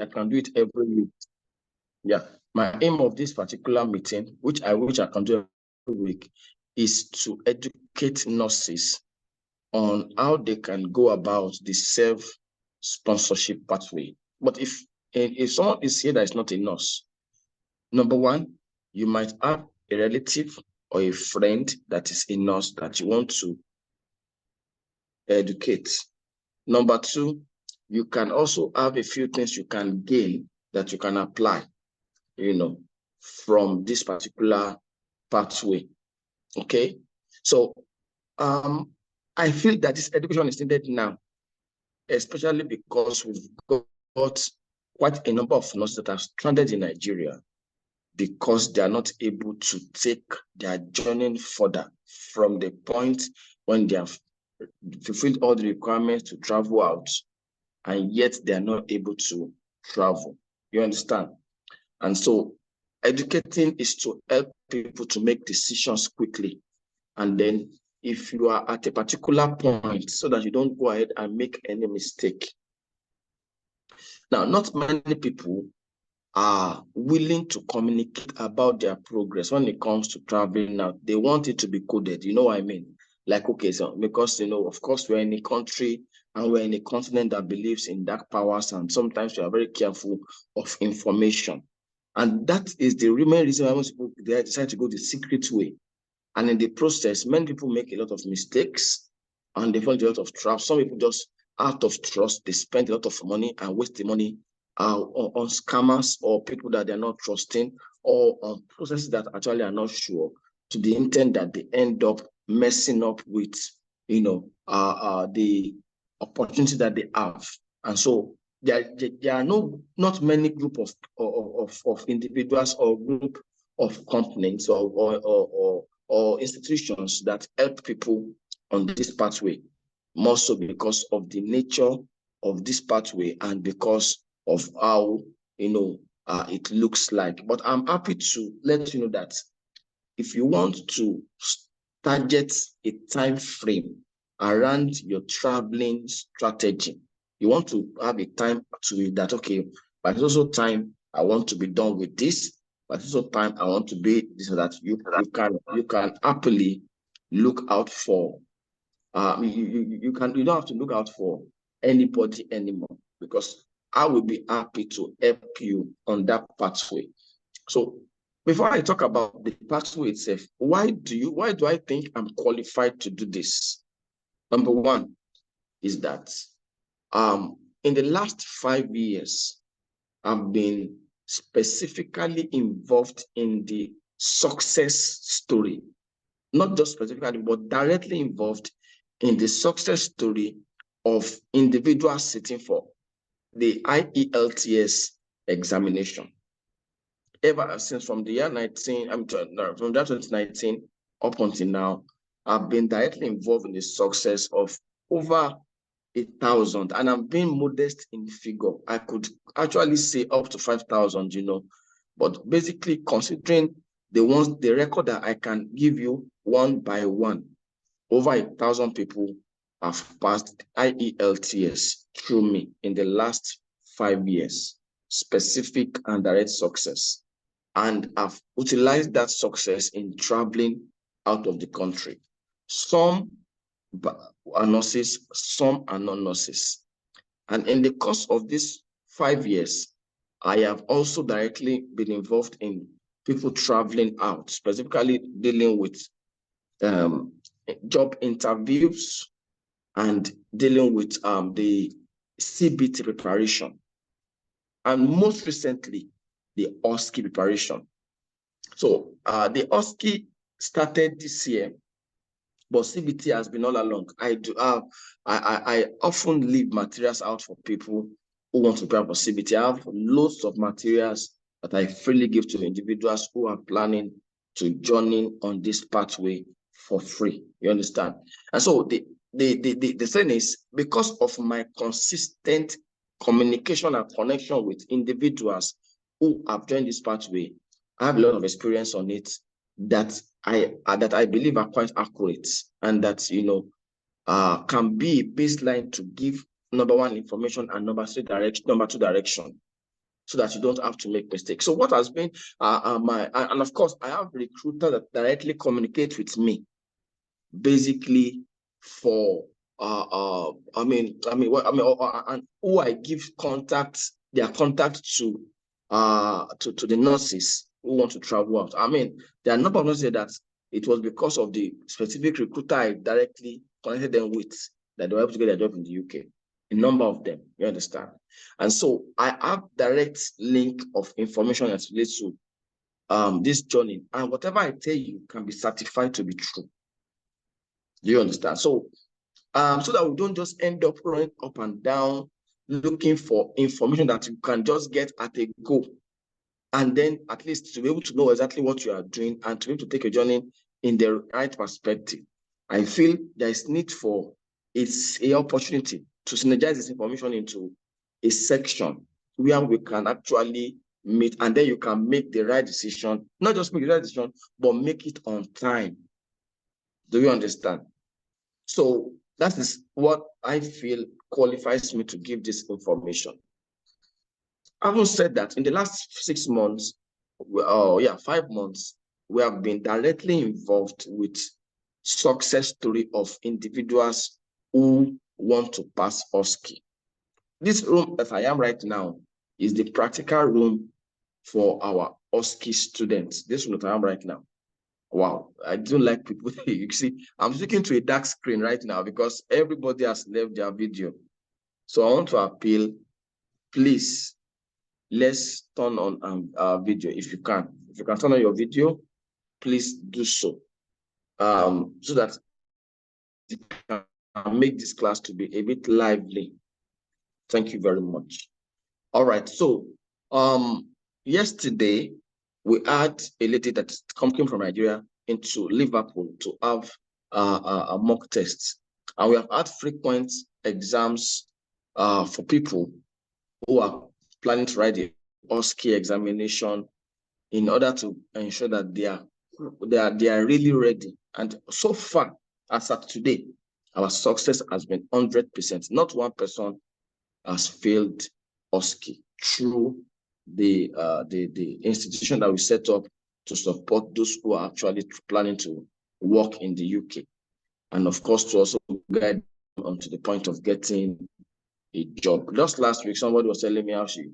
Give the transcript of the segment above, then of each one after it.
I can do it every week. Yeah, my aim of this particular meeting, which I can do every week, is to educate nurses on how they can go about the self-sponsorship pathway. But if someone is here that is not a nurse, number one, you might have a relative or a friend that is a nurse that you want to educate. Number two, you can also have a few things you can gain that you can apply, from this particular pathway. Okay. So I feel that this education is needed now, especially because we've got quite a number of nurses that are stranded in Nigeria because they are not able to take their journey further from the point when they have fulfilled all the requirements to travel out, and yet they are not able to travel. You understand? And so educating is to help people to make decisions quickly. And then if you are at a particular point, so that you don't go ahead and make any mistake. Now, not many people are willing to communicate about their progress when it comes to traveling. Now, they want it to be coded. You know what I mean? Like, okay, so because, of course, we're in a country and we're in a continent that believes in dark powers, and sometimes we are very careful of information. And that is the main reason why most people decide to go the secret way. And in the process, many people make a lot of mistakes and they fall into a lot of traps. Some people just, out of trust, they spend a lot of money and waste the money on scammers or people that they're not trusting, or on processes that actually are not sure, to the intent that they end up messing up with, the opportunity that they have. And so there are not many group of individuals or group of companies or institutions that help people on this pathway, more so because of the nature of this pathway and because of how it looks like. But I'm happy to let you know that if you want to target a time frame around your traveling strategy, you want to have a time to it that, okay, but it's also time I want to be done with this, but it's also time I want to be this, so that you can happily look out for you don't have to look out for anybody anymore, because I will be happy to help you on that pathway. So before I talk about the pathway itself, why do I think I'm qualified to do this? Number one is that in the last 5 years, I've been specifically involved in the success story, not just specifically, but directly involved in the success story of individuals sitting for the IELTS examination. Ever since from the year 2019 up until now, I've been directly involved in the success of over 1,000, and I'm being modest in figure. I could actually say up to 5,000, but basically considering the record that I can give you one by one, over 1,000 people have passed IELTS through me in the last 5 years, specific and direct success. And I've utilized that success in traveling out of the country. Some are nurses, some are not nurses. And in the course of these 5 years, I have also directly been involved in people traveling out, specifically dealing with job interviews and dealing with the CBT preparation, and most recently, the OSCE preparation. So the OSCE started this year, but CBT has been all along. I often leave materials out for people who want to prepare for CBT. I have loads of materials that I freely give to individuals who are planning to journey on this pathway for free. You understand? And so the thing is, because of my consistent communication and connection with individuals who have joined this pathway, I have a lot of experience on it that I believe are quite accurate, and that can be a baseline to give number one information and number two direction. so that you don't have to make mistakes. So what has been and of course, I have recruiters that directly communicate with me, basically for and who I give their contact to the nurses who want to travel out. I mean, there are a number of nurses that it was because of the specific recruiter I directly connected them with that they were able to get a job in the UK. A number of them, you understand? And so I have direct link of information that relates to this journey, and whatever I tell you can be certified to be true. Do you understand? So so that we don't just end up running up and down looking for information that you can just get at a go, and then at least to be able to know exactly what you are doing and to be able to take a journey in the right perspective. I feel there is need for an opportunity to synergize this information into a section where we can actually meet, and then you can make the right decision, not just make the right decision, but make it on time. Do you understand? So that is what I feel qualifies me to give this information. Having said that, in the last 6 months, 5 months, we have been directly involved with success story of individuals who want to pass OSCE. This room that I am right now is the practical room for our OSCE students. This room that I am right now. Wow, I don't like people. You see, I'm speaking to a dark screen right now because everybody has left their video. So I want to appeal, please, let's turn on our video if you can. If you can turn on your video, please do so. So that you can make this class to be a bit lively. Thank you very much. All right, so yesterday we had a lady that came from Nigeria into Liverpool to have a mock test, and we have had frequent exams for people who are planning to write the OSCE examination in order to ensure that they are really ready. And so far, as of today, our success has been 100%. Not one person has failed OSCE through the institution that we set up to support those who are actually planning to work in the UK, and of course to also guide them onto the point of getting a job. Just last week, somebody was telling me how she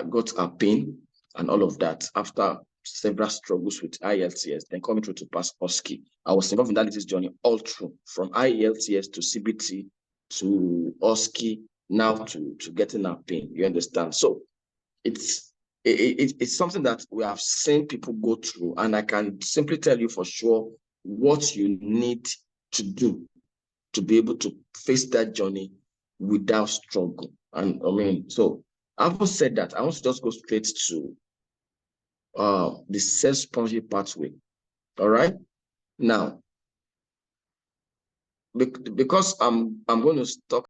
got a PIN and all of that after several struggles with IELTS, then coming through to pass OSCE. I was involved in that journey all through, from IELTS to CBT to OSCE, now to getting a PIN. You understand? So it's something that we have seen people go through, and I can simply tell you for sure what you need to do to be able to face that journey without struggle. And I mean, so having said that, I want to just go straight to the self-sponsorship pathway. All right. Now, because I'm going to talk